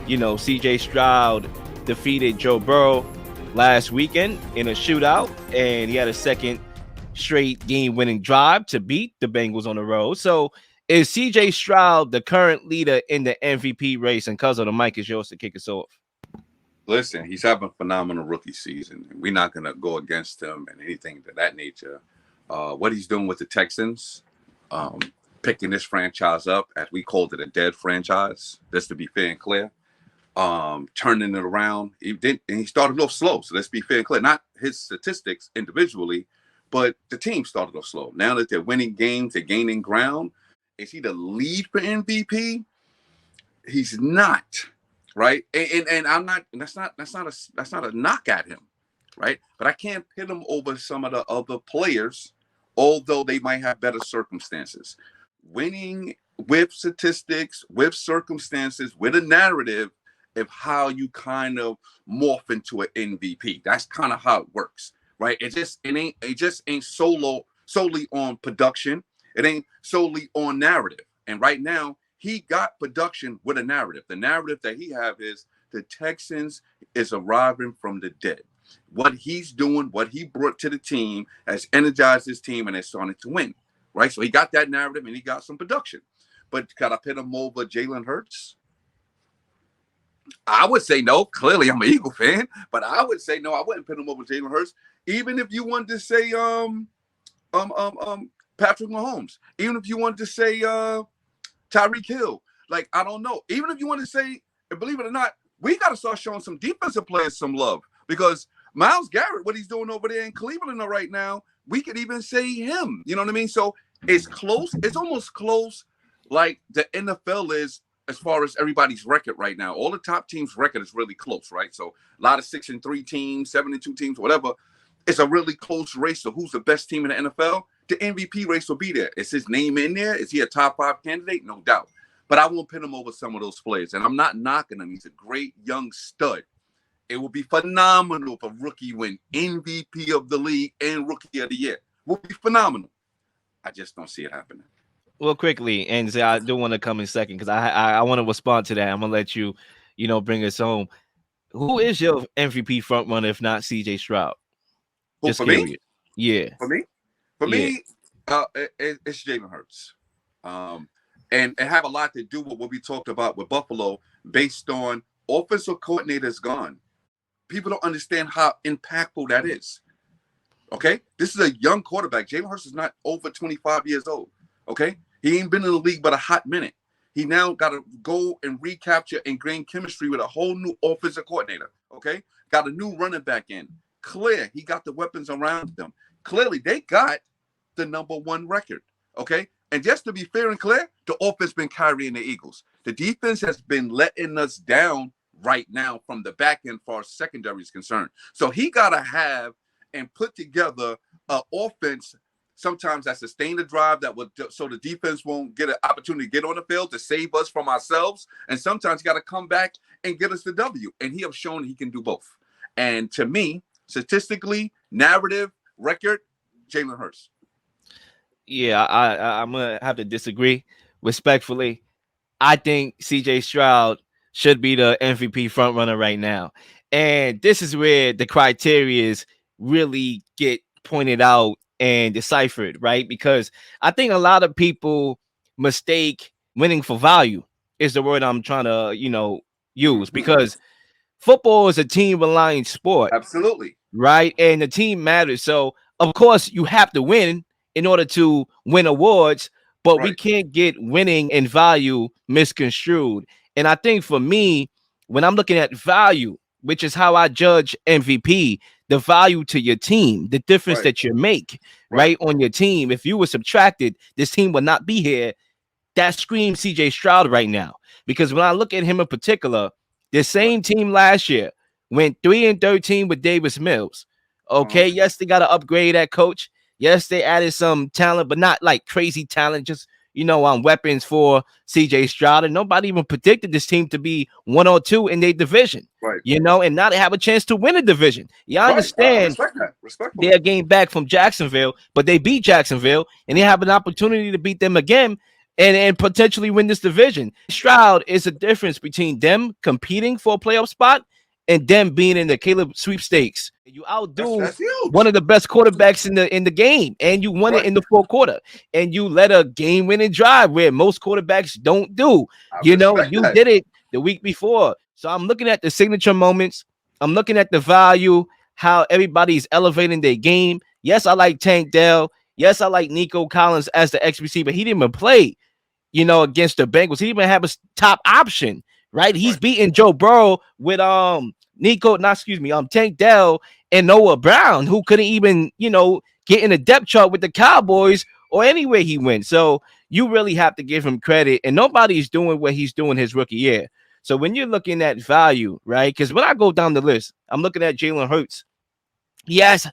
CJ Stroud defeated Joe Burrow last weekend in a shootout, and he had a second straight game-winning drive to beat the Bengals on the road. So is CJ Stroud the current leader in the MVP race? And because of the mic is yours to kick us off. Listen, he's having a phenomenal rookie season. We're not going to go against him and anything of that nature. What he's doing with the Texans, picking this franchise up, as we called it, a dead franchise, just to be fair and clear, turning it around. He started off slow, so let's be fair and clear. Not his statistics individually, but the team started off slow. Now that they're winning games, they're gaining ground. Is he the lead for MVP? He's not. Right, and I'm not. That's not a knock at him, right? But I can't pit him over some of the other players, although they might have better circumstances. Winning with statistics, with circumstances, with a narrative of how you kind of morph into an MVP. That's kind of how it works, right? It just ain't solely on production. It ain't solely on narrative. And right now, he got production with a narrative. The narrative that he have is the Texans is arriving from the dead. What he's doing, what he brought to the team has energized his team and it's starting to win, right? So he got that narrative and he got some production. But could I pit him over Jalen Hurts? I would say no. Clearly, I'm an Eagle fan, but I would say no. I wouldn't pit him over Jalen Hurts. Even if you wanted to say Patrick Mahomes, even if you wanted to say Tyreek Hill, like, I don't know. Even if you want to say, and believe it or not, we got to start showing some defensive players some love, because Myles Garrett, what he's doing over there in Cleveland right now, we could even say him. You know what I mean? So it's close. It's almost close like the NFL is as far as everybody's record right now. All the top teams' record is really close, right? So a lot of 6-3 teams, 7-2 teams, whatever. It's a really close race. So who's the best team in the NFL? The MVP race will be there. Is his name in there? Is he a top 5 candidate? No doubt. But I won't pin him over some of those players. And I'm not knocking him. He's a great young stud. It would be phenomenal if a rookie win MVP of the league and rookie of the year. It would be phenomenal. I just don't see it happening. Well, quickly, and I do want to come in second because I want to respond to that. I'm gonna let you, bring us home. Who is your MVP front runner if not CJ Stroud? Just for curious. Me? Yeah. For me, it's Jalen Hurts. And have a lot to do with what we talked about with Buffalo based on offensive coordinators gone. People don't understand how impactful that is. Okay? This is a young quarterback. Jalen Hurts is not over 25 years old. Okay? He ain't been in the league but a hot minute. He now got to go and recapture and gain chemistry with a whole new offensive coordinator. Okay? Got a new running back in. Clear. He got the weapons around them. Clearly, they got the #1 record. Okay? And just to be fair and clear, the offense been carrying the Eagles. The defense has been letting us down right now from the back end as far as secondary is concerned. So he got to have and put together an offense sometimes that sustain the drive that would, so the defense won't get an opportunity to get on the field to save us from ourselves. And sometimes you got to come back and get us the W. And he has shown he can do both. And to me, statistically, narrative, record, Jalen Hurts. Yeah, I'm going to have to disagree respectfully. I think CJ Stroud should be the MVP frontrunner right now. And this is where the criteria really get pointed out and deciphered, right? Because I think a lot of people mistake winning for value is the word I'm trying to, use, because football is a team-reliant sport. Absolutely. Right? And the team matters. So, of course, you have to win in order to win awards, but we can't get winning and value misconstrued. And I think for me, when I'm looking at value, which is how I judge MVP, the value to your team, the difference that you make right on your team. If you were subtracted, this team would not be here. That screams CJ Stroud right now. Because when I look at him in particular, the same team last year went 3-13 with Davis Mills. Okay, yes, they got to upgrade that coach. Yes, they added some talent, but not like crazy talent, just, weapons for CJ Stroud. And nobody even predicted this team to be 1 or 2 in their division. Right. And now they have a chance to win a division. I understand they're a game back from Jacksonville, but they beat Jacksonville and they have an opportunity to beat them again and potentially win this division. Stroud is a difference between them competing for a playoff spot and them being in the Caleb sweepstakes. You outdo That's huge. one of the best quarterbacks in the game, and you won it Right. in the fourth quarter, and you led a game-winning drive where most quarterbacks don't do. I You know, respect you that. did it the week before. So I'm looking at the signature moments. I'm looking at the value, how everybody's elevating their game. Yes, I like Tank Dell. Yes, I like Nico Collins as the XBC, but he didn't even play, against the Bengals. He didn't even have a top option, right? He's Right. beating Joe Burrow with Nico, not excuse me, Tank Dell and Noah Brown, who couldn't even, get in a depth chart with the Cowboys or anywhere he went. So you really have to give him credit, and nobody's doing what he's doing his rookie year. So when you're looking at value, right? Because when I go down the list, I'm looking at Jalen Hurts. He has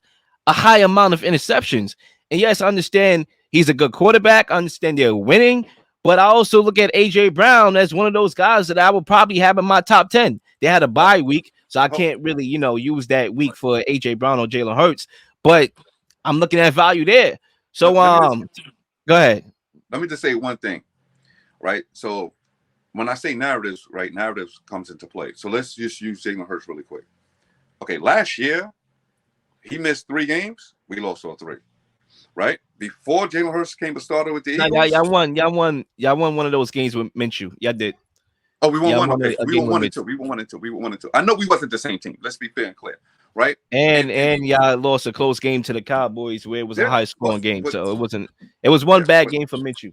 a high amount of interceptions. And yes, I understand he's a good quarterback. I understand they're winning. But I also look at AJ Brown as one of those guys that I will probably have in my top 10. They had a Right. bye week, so I Oh, can't really, use that week right. for AJ Brown or Jalen Hurts. But I'm looking at value there. So Let me just go ahead. say one thing, right? So when I say narratives, right, narratives comes into play. So let's just use Jalen Hurts really quick. Okay, last year he missed 3 games. We lost all 3, right? Before Jalen Hurts came to starter with the Now, y'all, Eagles. y'all won one of those games with Minshew. Y'all did. Oh, we won Y'all one. won Okay, so a we game won with 1 and 2. Minshew. We won 1 and 2. We won 1 and 2. I know we wasn't the same team. Let's be fair and clear, right? And y'all lost a close game to the Cowboys where it was a Yeah, high scoring game. but So it was one yeah, bad game for Minshew.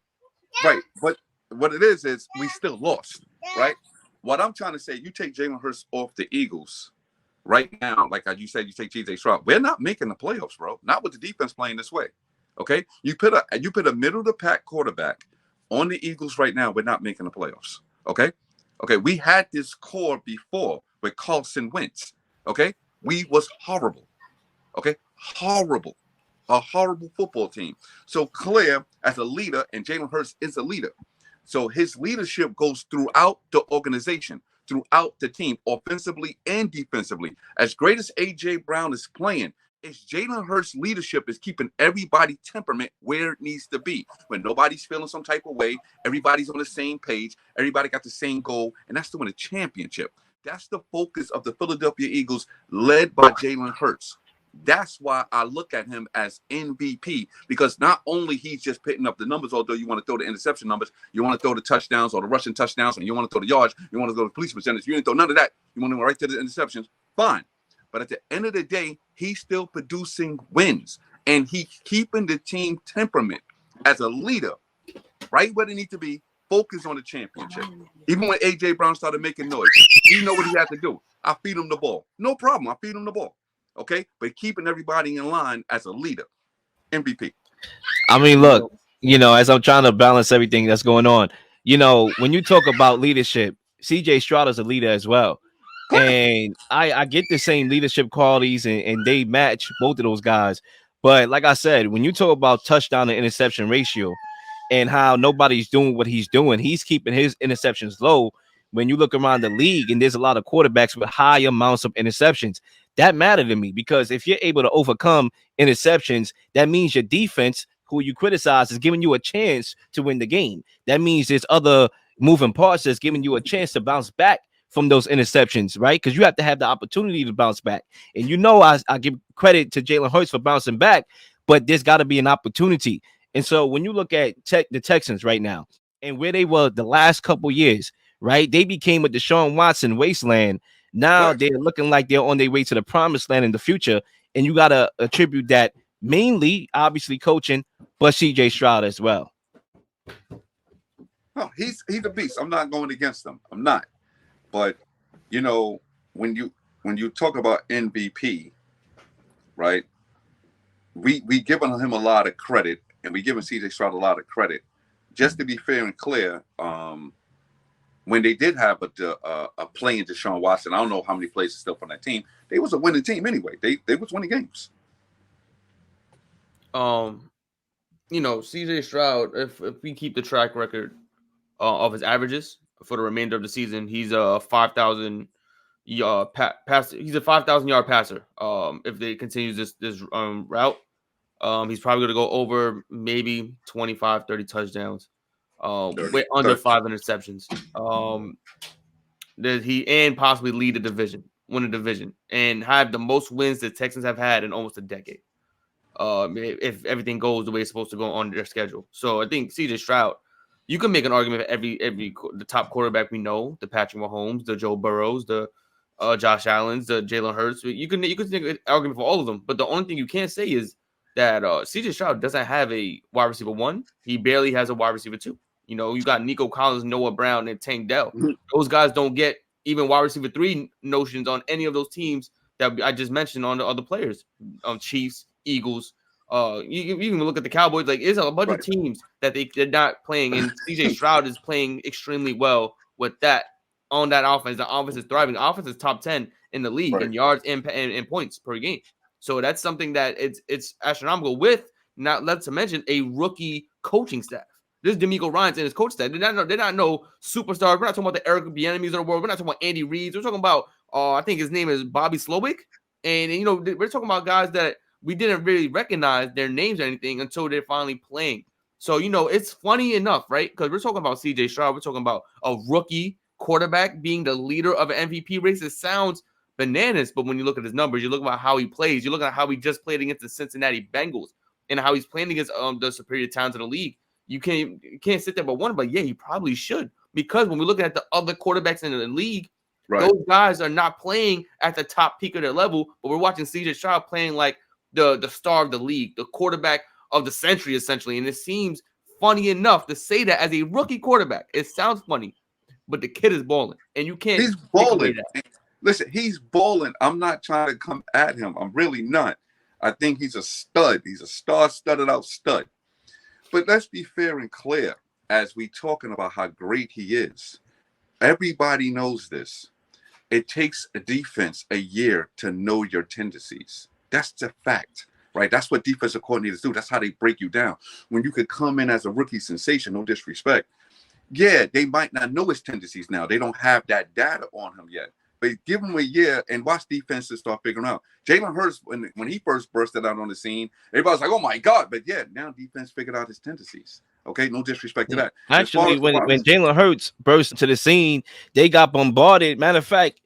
right. But what it is we still lost, right? What I'm trying to say, you take Jalen Hurts off the Eagles right now, like you said, you take CJ Stroud. We're not making the playoffs, bro. Not with the defense playing this way. Okay, you put a middle of the pack quarterback on the Eagles right now. We're not making the playoffs. Okay, we had this core before with Carson Wentz. Okay, we was horrible. Okay, horrible, a horrible football team. So Claire, as a leader, and Jalen Hurts is a leader. So his leadership goes throughout the organization, throughout the team, offensively and defensively. As great as AJ Brown is playing, it's Jalen Hurts' leadership is keeping everybody temperament where it needs to be. When nobody's feeling some type of way, everybody's on the same page, everybody got the same goal, and that's to win a championship. That's the focus of the Philadelphia Eagles, led by Jalen Hurts. That's why I look at him as MVP, because not only he's just picking up the numbers, although you want to throw the interception numbers, you want to throw the touchdowns or the rushing touchdowns, and you want to throw the yards, you want to throw the police percentage. You didn't throw none of that. You want to go right to the interceptions. Fine. But at the end of the day, he's still producing wins, and he's keeping the team temperament as a leader right where they need to be, focus on the championship. Even when AJ Brown started making noise, he know what he had to do. I feed him the ball. No problem. I feed him the ball. Okay? But keeping everybody in line as a leader. MVP. I mean, look, as I'm trying to balance everything that's going on, when you talk about leadership, CJ Stroud is a leader as well. Clear. And I get the same leadership qualities, and they match both of those guys. But like I said, when you talk about touchdown to interception ratio and how nobody's doing what he's doing, he's keeping his interceptions low. When you look around the league and there's a lot of quarterbacks with high amounts of interceptions, that matter to me, because if you're able to overcome interceptions, that means your defense, who you criticize, is giving you a chance to win the game. That means there's other moving parts that's giving you a chance to bounce back from those interceptions, right? Because you have to have the opportunity to bounce back. And I give credit to Jalen Hurts for bouncing back, but there's got to be an opportunity. And so when you look at the Texans right now and where they were the last couple years, right? They became a Deshaun Watson wasteland. Now Clear. they're looking like they're on their way to the promised land in the future. And you got to attribute that mainly, obviously, coaching, but CJ Stroud as well. No, he's a beast. I'm not going against him. I'm not. But when you talk about MVP, right? We giving him a lot of credit, and we giving CJ Stroud a lot of credit. Just to be fair and clear, when they did have a play in Deshaun Watson, I don't know how many plays are still on that team. They was a winning team anyway. They was winning games. CJ Stroud, if we keep the track record of his averages for the remainder of the season, he's a 5,000 pass. He's a 5,000 yard passer. If they continue this route, he's probably going to go over maybe 25, 30 touchdowns. with under 5 interceptions. That he and possibly lead the division, win a division, and have the most wins the Texans have had in almost a decade. If everything goes the way it's supposed to go on their schedule. So I think CJ Stroud, you can make an argument for the top quarterback we know, the Patrick Mahomes, the Joe Burrows, the Josh Allen's, the Jalen Hurts. You can make an argument for all of them. But the only thing you can't say is that CJ Stroud doesn't have a wide receiver 1. He barely has a wide receiver 2. You know, you got Nico Collins, Noah Brown, and Tank Dell. Those guys don't get even wide receiver 3 notions on any of those teams that I just mentioned on the other players, Chiefs, Eagles. You even look at the Cowboys. Like, there's a bunch of teams that they're not playing, and CJ Stroud is playing extremely well with that on that offense. The offense is thriving. The offense is top 10 in the league in yards and points per game. So that's something that it's astronomical. With not to mention a rookie coaching staff. This is D'Amico Ryans and his coach staff. They're not no superstars. We're not talking about the Eric Bieniemys of the world. We're not talking about Andy Reid. We're talking about I think his name is Bobby Slowick, and you know we're talking about guys that we didn't really recognize their names or anything until they're finally playing. So, you know, it's funny enough, right? Because we're talking about CJ Stroud. We're talking about a rookie quarterback being the leader of an MVP race. It sounds bananas, but when you look at his numbers, you look at how he plays, you look at how he just played against the Cincinnati Bengals and how he's playing against the superior talents in the league. You can't sit there but wonder, but yeah, he probably should. Because when we look at the other quarterbacks in the league, those guys are not playing at the top peak of their level, but we're watching CJ Stroud playing like the star of the league, the quarterback of the century, essentially. And it seems funny enough to say that as a rookie quarterback. It sounds funny, but the kid is balling, and you can't. He's balling. Listen, he's balling. I'm not trying to come at him. I'm really not. I think he's a stud. He's a star-studded out stud. But let's be fair and clear as we talking about how great he is. Everybody knows this. It takes a defense a year to know your tendencies. That's the fact, right? That's what defensive coordinators do. That's how they break you down. When you could come in as a rookie sensation, no disrespect. Yeah, they might not know his tendencies now. They don't have that data on him yet. But give him a year and watch defenses start figuring out. Jalen Hurts, when he first bursted out on the scene, everybody's like, oh, my God. But, yeah, now defense figured out his tendencies. Okay, no disrespect to that. Actually, when Jalen Hurts burst into the scene, they got bombarded. Matter of fact,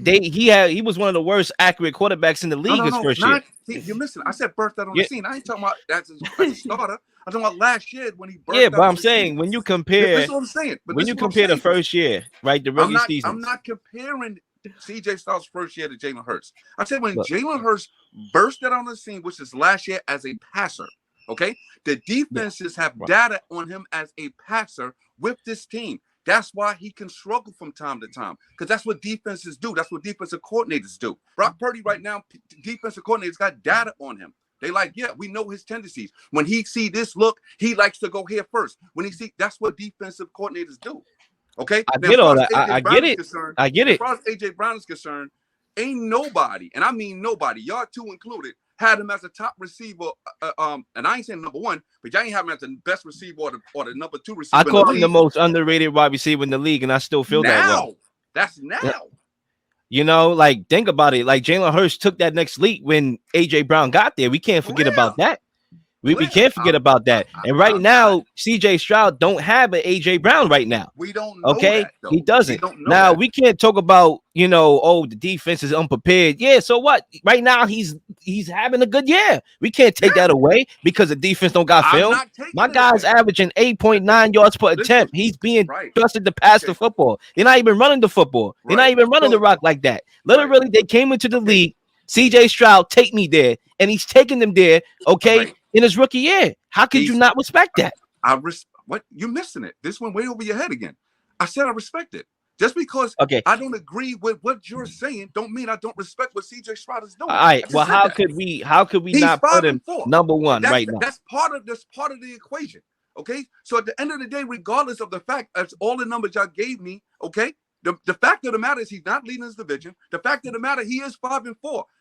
he was one of the worst accurate quarterbacks in the league his first year. You're missing. I said burst out on the scene. I ain't talking about that's a starter. I'm talking about last year when he burst out. Yeah, but I'm saying when you compare, this is what I'm saying. When you compare the first year, right, the rookie season. I'm not comparing CJ Stroud's first year to Jalen Hurts. I said when Jalen Hurts bursted on the scene, which is last year as a passer. Okay, the defenses have data on him as a passer with this team. That's why he can struggle from time to time, because that's what defenses do. That's what defensive coordinators do. Brock Purdy right now, defensive coordinators got data on him. They like, yeah, we know his tendencies. When he see this look, he likes to go here first. When he see, that's what defensive coordinators do. Okay, I get all that. I get it. I get it. As far as AJ Brown is concerned, ain't nobody, and I mean nobody, y'all two included, had him as a top receiver. And I ain't saying number one, but y'all ain't have him as the best receiver or the number 2 receiver. I call him the most underrated wide receiver in the league, and I still feel that way. That's now. You know, like, think about it. Like, Jalen Hurts took that next leap when AJ Brown got there. We can't forget about that. We can't forget about that. And right now, CJ Stroud don't have an AJ Brown right now. We don't know that, though. He doesn't. Now, we can't talk about, you know, oh, the defense is unprepared. Yeah, so what? Right now, he's having a good year. We can't take that away because the defense don't got film. My guy's averaging 8.9 yards per attempt. He's being trusted to pass the football. They're not even running the football. They're not even running the rock like that. Literally, they came into the league. CJ Stroud, take me there. And he's taking them there, okay? In his rookie year. How could you not respect that? What? You're missing it. This went way over your head again. I said I respect it. Just because I don't agree with what you're saying, don't mean I don't respect what CJ Stroud is doing. All right. Well, how could we not put him number one right now? That's part of the equation. Okay. So at the end of the day, regardless of the fact that's all the numbers y'all gave me, okay. The fact of the matter is he's not leading his division. The fact of the matter, he is 5-4.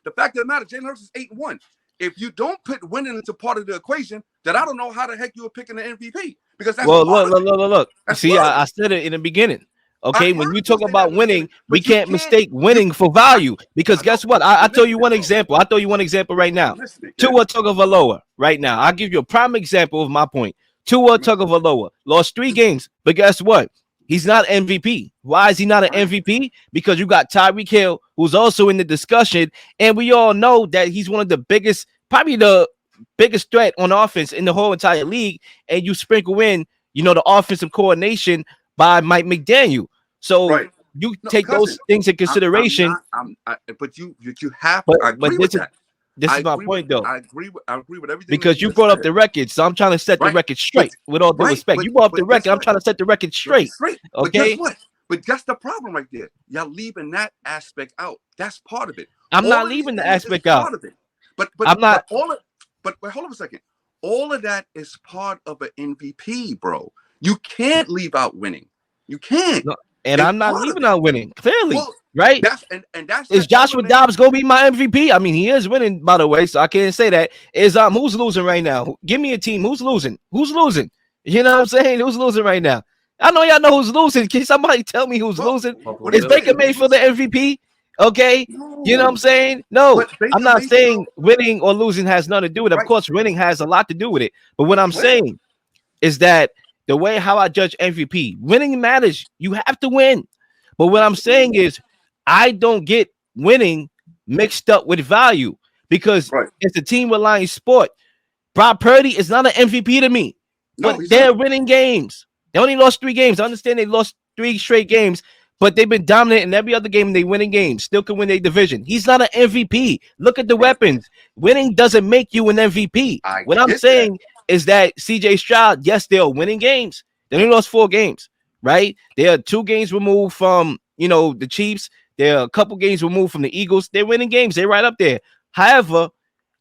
The fact of the matter, Jalen Hurts is 8-1. If you don't put winning into part of the equation, then I don't know how the heck you were picking the MVP. Because that's look. See, I said it in the beginning. Okay, when you talk about winning, we can't mistake winning for value. Because guess what? I'll tell you one example. Right now. Tua Tagovailoa right now. I'll give you a prime example of my point. Tua Tagovailoa lost 3 games, but guess what? He's not MVP. Why is he not an MVP? Because you got Tyreek Hill, who's also in the discussion, and we all know that he's one of the biggest, probably the biggest threat on offense in the whole entire league. And you sprinkle in, the offensive coordination by Mike McDaniel. So you take those things in consideration. But you have. I agree with that. This is my point, though. I agree with everything. Because you brought up the record, so I'm trying to set the record straight. With all due respect, you brought up the record. I'm trying to set the record straight. Okay. But guess what? But that's the problem right there. Y'all leaving that aspect out. That's part of it. I'm not leaving the aspect out. Part of it. But I'm not. But hold on a second. All of that is part of an MVP, bro. You can't leave out winning. You can't. No, and I'm not leaving out winning. Clearly. Well, right? Is Joshua Dobbs gonna be my MVP? I mean, he is winning, by the way, so I can't say that. Who's losing right now? Give me a team. Who's losing? Who's losing? You know what I'm saying? Who's losing right now? I know y'all know who's losing. Can somebody tell me who's losing? Is Baker Mayfield the MVP? Okay, no. You know what I'm saying? No, I'm not saying winning or losing has nothing to do with it. Of course, winning has a lot to do with it. But what I'm saying is that the way how I judge MVP, winning matters. You have to win. But what I'm saying is, I don't get winning mixed up with value because it's a team reliant sport. Brock Purdy is not an MVP to me, but they're winning games. They only lost 3 games. I understand they lost 3 straight games, but they've been dominant in every other game. They winning games, still can win their division. He's not an MVP. Look at the weapons. Winning doesn't make you an MVP. What I'm saying is that CJ Stroud, yes, they're winning games. They only lost 4 games, right? They are 2 games removed from the Chiefs. They're a couple games removed from the Eagles. They're winning games. They're right up there. However,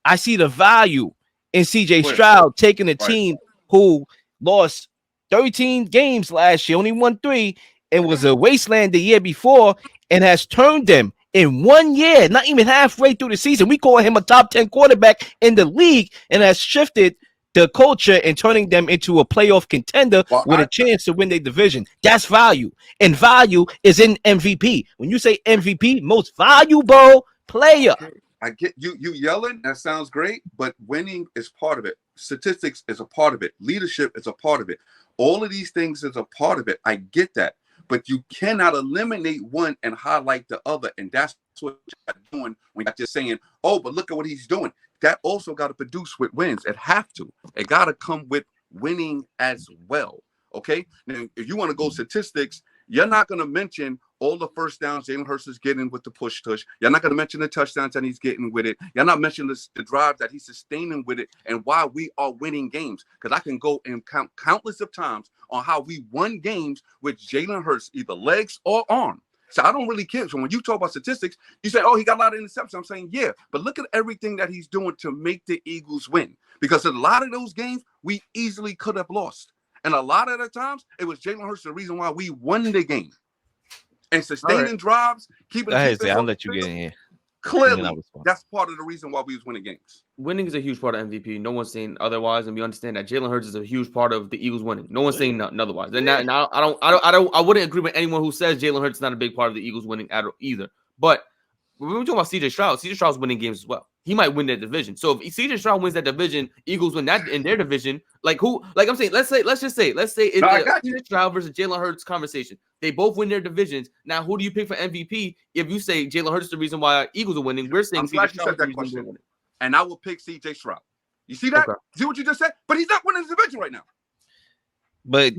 I see the value in CJ Stroud taking a team who lost 13 games last year, only won 3, and was a wasteland the year before, and has turned them in 1 year, not even halfway through the season. We call him a top 10 quarterback in the league, and has shifted the culture and turning them into a playoff contender with a chance to win their division. That's value. And value is in MVP. When you say MVP, most valuable player. I get you yelling. That sounds great, but winning is part of it. Statistics is a part of it. Leadership is a part of it. All of these things is a part of it. I get that. But you cannot eliminate one and highlight the other. And that's what you're doing when you're just saying, oh, but look at what he's doing. That also got to produce with wins. It have to. It got to come with winning as well. Okay. Now, if you want to go statistics, you're not going to mention all the first downs Jalen Hurts is getting with the push tush. You're not going to mention the touchdowns that he's getting with it. You're not mentioning the drives that he's sustaining with it and why we are winning games. Because I can go and count countless of times on how we won games with Jalen Hurts, either legs or arm. So I don't really care. So when you talk about statistics, you say, oh, he got a lot of interceptions. I'm saying, yeah, but look at everything that he's doing to make the Eagles win. Because in a lot of those games, we easily could have lost. And a lot of the times, it was Jalen Hurts the reason why we won the game. And sustaining drives, keeping I'll let you get in here. Clearly, that's part of the reason why we was winning games. Winning is a huge part of MVP. No one's saying otherwise, and we understand that Jalen Hurts is a huge part of the Eagles winning. No one's saying nothing otherwise. And now I wouldn't agree with anyone who says Jalen Hurts is not a big part of the Eagles winning either. But when we talk about CJ Stroud's winning games as well. He might win that division. So if CJ Stroud wins that division, Eagles win that in their division. Like I'm saying, let's say it's CJ Stroud versus Jalen Hurts conversation. They both win their divisions. Now, who do you pick for MVP? If you say Jalen Hurts is the reason why Eagles are winning, we're saying CJ Stroud is the reason they're winning. And I will pick CJ Stroud. You see that? Okay. See what you just said? But he's not winning the division right now. But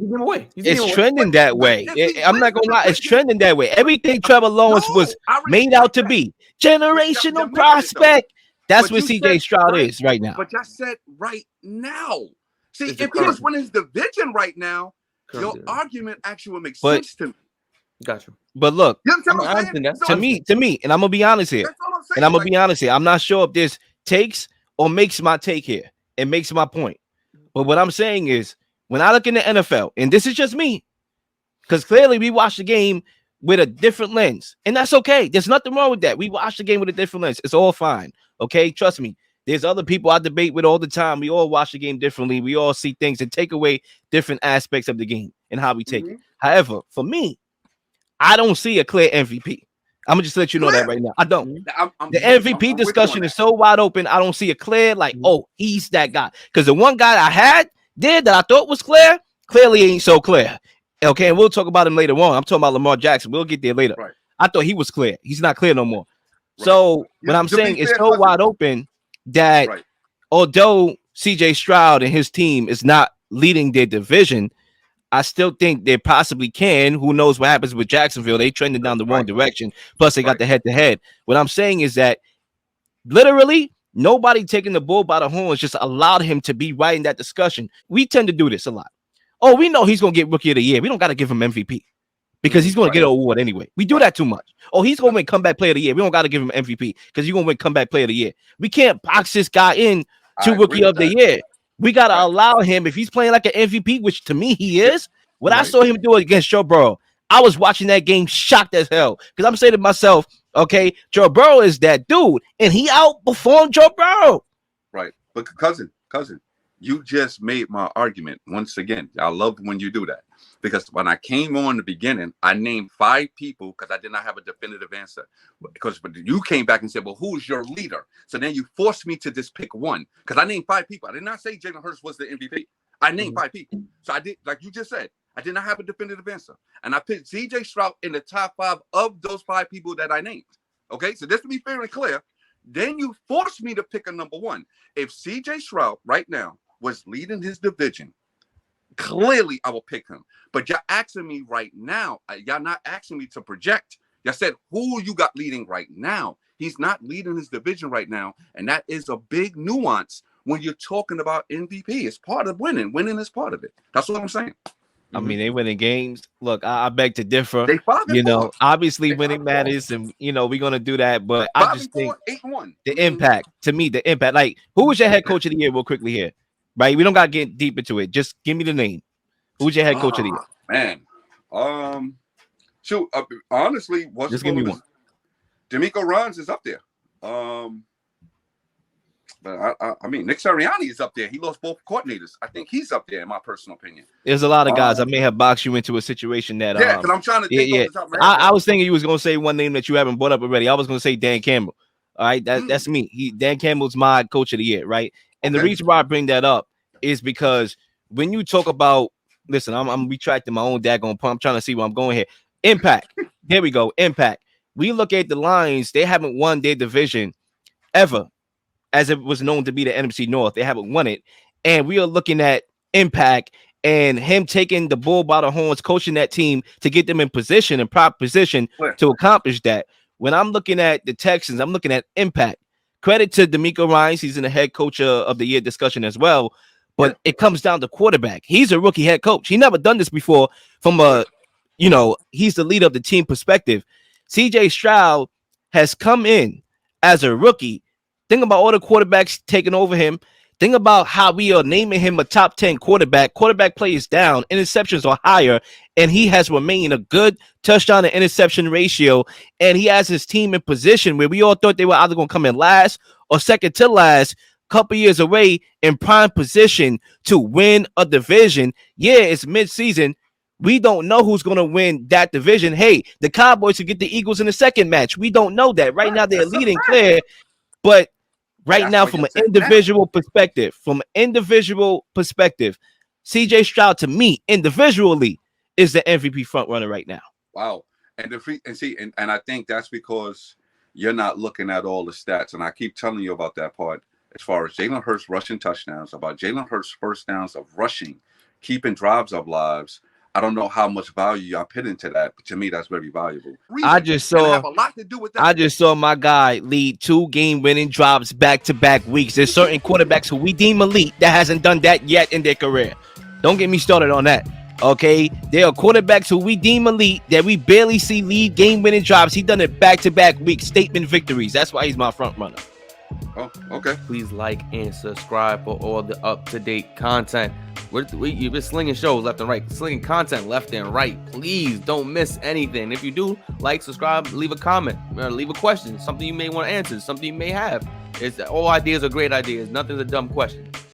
it's trending that way. I'm not gonna lie, it's trending that way. Everything Trevor Lawrence was made out to be generational prospect. That's what CJ Stroud is right now. But I said right now. See, if he was winning his division right now, your argument actually makes sense to me. Gotcha. But look, to me, and I'm gonna be honest here. I'm not sure if this takes or makes my take here. It makes my point. But what I'm saying is, when I look in the NFL, and this is just me, because clearly we watch the game with a different lens, and that's okay. There's nothing wrong with that. We watch the game with a different lens. It's all fine. Okay, trust me. There's other people I debate with all the time. We all watch the game differently. We all see things and take away different aspects of the game and how we take it. However, for me, I don't see a clear MVP. I'm gonna just let you know that right now. I don't. The MVP discussion is so wide open. I don't see a clear, oh, he's that guy. Because the one guy I had did that I thought was clear, clearly ain't so clear. Okay, and we'll talk about him later on. I'm talking about Lamar Jackson. We'll get there later. Right. I thought he was clear. He's not clear no more. Right. So what I'm saying is so wide open that although CJ Stroud and his team is not leading their division, I still think they possibly can. Who knows what happens with Jacksonville? They trending down the wrong direction. Plus, they got the head-to-head. What I'm saying is that literally nobody taking the bull by the horns just allowed him to be right in that discussion. We tend to do this a lot. Oh, we know he's going to get Rookie of the Year. We don't got to give him MVP because he's going to get an award anyway. We do that too much. Oh, he's going to win Comeback Player of the Year. We don't got to give him MVP because he's going to win Comeback Player of the Year. We can't box this guy in to Rookie of the Year. We got to allow him, if he's playing like an MVP, which to me he is, what I saw him do against Joe Burrow, I was watching that game shocked as hell because I'm saying to myself, okay, Joe Burrow is that dude, and he outperformed Joe Burrow. Right. But cousin, you just made my argument once again. I love when you do that because when I came on the beginning, I named 5 people because I did not have a definitive answer. Because you came back and said, well, who's your leader? So then you forced me to just pick one because I named 5 people. I did not say Jalen Hurts was the MVP. I named 5 people. So I did, like you just said, I did not have a definitive answer. And I picked CJ Stroud in the top 5 of those 5 people that I named. Okay, so just to be fair and clear, then you forced me to pick a number 1. If CJ Stroud right now was leading his division, clearly I will pick him. But you're asking me right now, y'all not asking me to project. Y'all said who you got leading right now. He's not leading his division right now. And that is a big nuance when you're talking about MVP. It's part of winning. Winning is part of it. That's what I'm saying. I mean, they winning games. Look, I beg to differ. They 5-4. Obviously winning matters, and we're gonna do that. But I just think 8-1. The impact, to me, the impact. Like, who was your head coach of the year? Real quickly here, right? We don't gotta get deep into it. Just give me the name. Who's your head coach of the year? Man, shoot. Honestly, just give me one. D'Amico Ryans is up there. But I mean, Nick Sirianni is up there. He lost both coordinators. I think he's up there, in my personal opinion. There's a lot of guys. I may have boxed you into a situation that. Yeah, because I'm trying to think. I was thinking you was gonna say one name that you haven't brought up already. I was gonna say Dan Campbell. All right, that's me. Dan Campbell's my coach of the year, right? And the reason why I bring that up is because when you talk about, listen, I'm retracting my own daggone pump. I'm trying to see where I'm going here. Impact. There we go. Impact. We look at the Lions. They haven't won their division ever, as it was known to be the NFC North. They haven't won it. And we are looking at impact and him taking the bull by the horns, coaching that team to get them in position and proper position to accomplish that. When I'm looking at the Texans, I'm looking at impact. Credit to D'Amico Ryans. He's in the head coach of the year discussion as well. But it comes down to quarterback. He's a rookie head coach. He never done this before from a, he's the leader of the team perspective. CJ Stroud has come in as a rookie. Think about all the quarterbacks taking over him. Think about how we are naming him a top 10 quarterback. Quarterback play is down. Interceptions are higher. And he has remained a good touchdown to interception ratio. And he has his team in position where we all thought they were either going to come in last or second to last, couple years away in prime position to win a division. Yeah, it's midseason. We don't know who's going to win that division. Hey, the Cowboys could get the Eagles in the second match. We don't know that. Right now, they're leading clear. But right now, from an individual perspective, CJ Stroud, to me, individually, is the MVP front runner right now. Wow. And I think that's because you're not looking at all the stats. And I keep telling you about that part as far as Jalen Hurts rushing touchdowns, about Jalen Hurts first downs of rushing, keeping drives of lives. I don't know how much value y'all put into that, but to me, that's very valuable. I just saw have a lot to do with that. I just saw my guy lead 2 game-winning drives back-to-back weeks. There's certain quarterbacks who we deem elite that hasn't done that yet in their career. Don't get me started on that. Okay, there are quarterbacks who we deem elite that we barely see lead game-winning drives. He done it back-to-back weeks, statement victories. That's why he's my front runner. Oh, okay. Please like and subscribe for all the up-to-date content. You've been slinging shows left and right, slinging content left and right. Please don't miss anything. If you do, like, subscribe, leave a comment, leave a question, something you may want to answer, something you may have. All ideas are great ideas. Nothing's a dumb question.